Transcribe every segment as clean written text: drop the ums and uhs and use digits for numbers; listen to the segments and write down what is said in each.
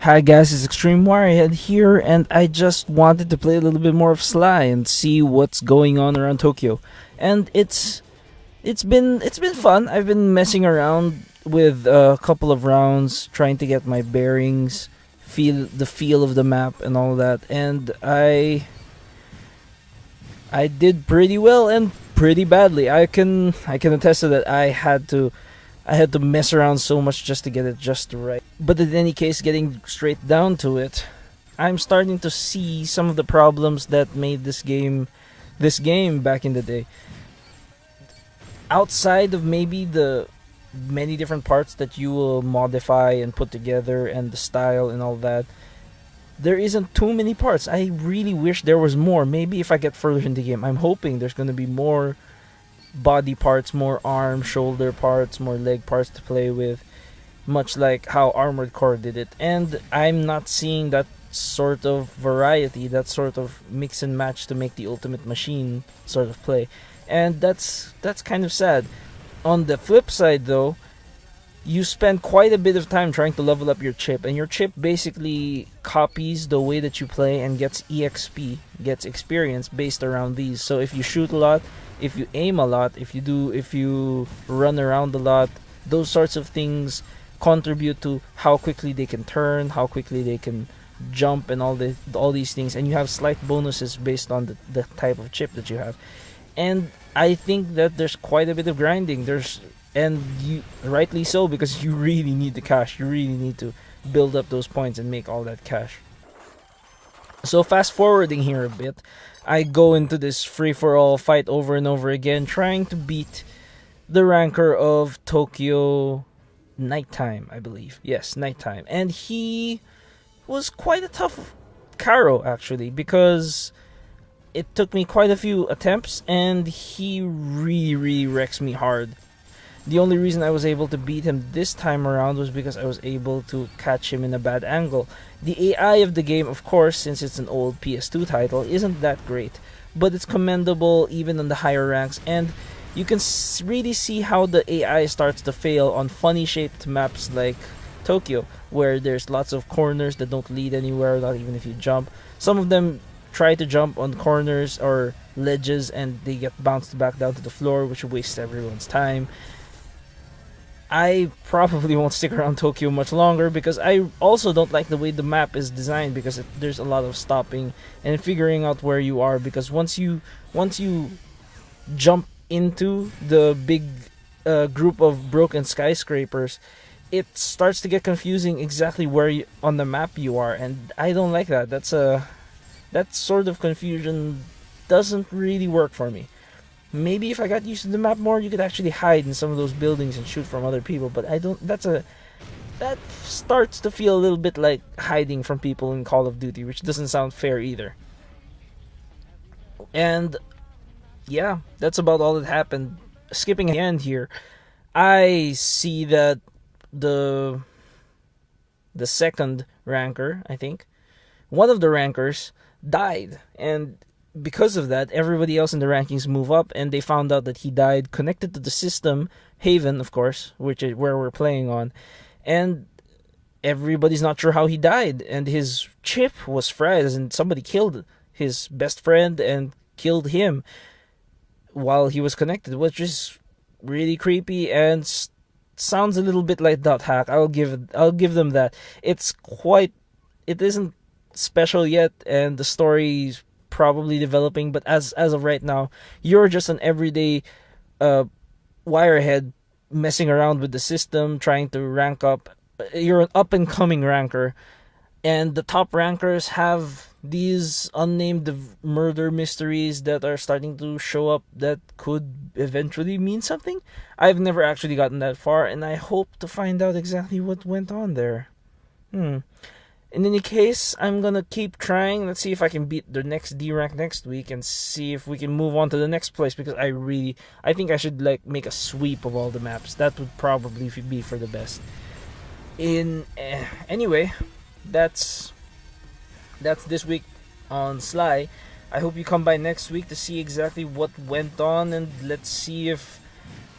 Hi guys, it's extremewirehead here, and I just wanted to play a little bit more of SLAI and see what's going on around Tokyo. And it's been fun. I've been messing around with a couple of rounds, trying to get my bearings, feel the feel of the map and all that. And I did pretty well and pretty badly. I can attest to that. I had to mess around so much just to get it just right. But in any case, getting straight down to it, I'm starting to see some of the problems that made this game back in the day. Outside of maybe the many different parts that you will modify and put together and the style and all that, there isn't too many parts. I really wish there was more. Maybe if I get further in the game, I'm hoping there's going to be more body parts, more arm, shoulder parts, more leg parts to play with, much like how Armored Core did it. And I'm not seeing that sort of variety, that sort of mix and match to make the ultimate machine sort of play. And that's kind of sad. On the flip side though, you spend quite a bit of time trying to level up your chip, and your chip basically copies the way that you play and gets exp, gets experience based around these. So if you shoot a lot, if you aim a lot, if you run around a lot, those sorts of things contribute to how quickly they can turn, how quickly they can jump, and all these things. And you have slight bonuses based on the type of chip that you have. And I think that there's quite a bit of grinding. And you rightly so, because you really need the cash. You really need to build up those points and make all that cash. So fast forwarding here a bit, I go into this free for all fight over and over again, trying to beat the ranker of Tokyo Nighttime, I believe. Yes, Nighttime. And he was quite a tough Karo actually, because it took me quite a few attempts and he really wrecks me hard. The only reason I was able to beat him this time around was because I was able to catch him in a bad angle. The AI of the game, of course, since it's an old PS2 title, isn't that great, but it's commendable even on the higher ranks, and you can really see how the AI starts to fail on funny shaped maps like Tokyo, where there's lots of corners that don't lead anywhere, not even if you jump. Some of them try to jump on corners or ledges and they get bounced back down to the floor, which wastes everyone's time. I probably won't stick around Tokyo much longer because I also don't like the way the map is designed, because there's a lot of stopping and figuring out where you are, because once you jump into the big group of broken skyscrapers, it starts to get confusing exactly where on the map you are, and I don't like that. That sort of confusion doesn't really work for me. Maybe if I got used to the map more, you could actually hide in some of those buildings and shoot from other people, but I don't. That starts to feel a little bit like hiding from people in Call of Duty, which doesn't sound fair either. And yeah, that's about all that happened. Skipping the end here, I see that the the second ranker, I think, one of the rankers died, and because of that, everybody else in the rankings move up, and they found out that he died connected to the system Haven, of course, which is where we're playing on, and everybody's not sure how he died, and his chip was fried, and somebody killed his best friend and killed him while he was connected, which is really creepy and sounds a little bit like dot hack. I'll give them that. It isn't special yet, and the story's probably developing, but as of right now, you're just an everyday uh wirehead messing around with the system, trying to rank up. You're an up and coming ranker, and the top rankers have these unnamed murder mysteries that are starting to show up that could eventually mean something. I've never actually gotten that far, and I hope to find out exactly what went on there. In any case, I'm gonna keep trying. Let's see if I can beat the next D rank next week and see if we can move on to the next place, because I think I should like make a sweep of all the maps. That would probably be for the best. Anyway, that's this week on SLAI. I hope you come by next week to see exactly what went on, and let's see if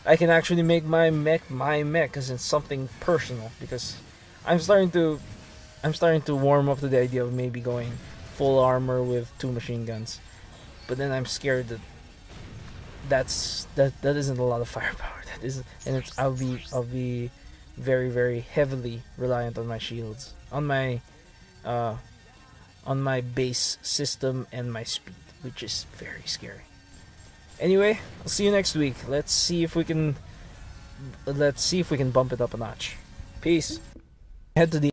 I can actually make my mech, because it's something personal, because I'm starting to I'm starting to warm up to the idea of maybe going full armor with 2 machine guns. But then I'm scared that that isn't a lot of firepower. That is, and I'll be very very heavily reliant on my shields, uh on my base system and my speed, which is very scary. Anyway, I'll see you next week. Let's see if we can bump it up a notch. Peace. Head to the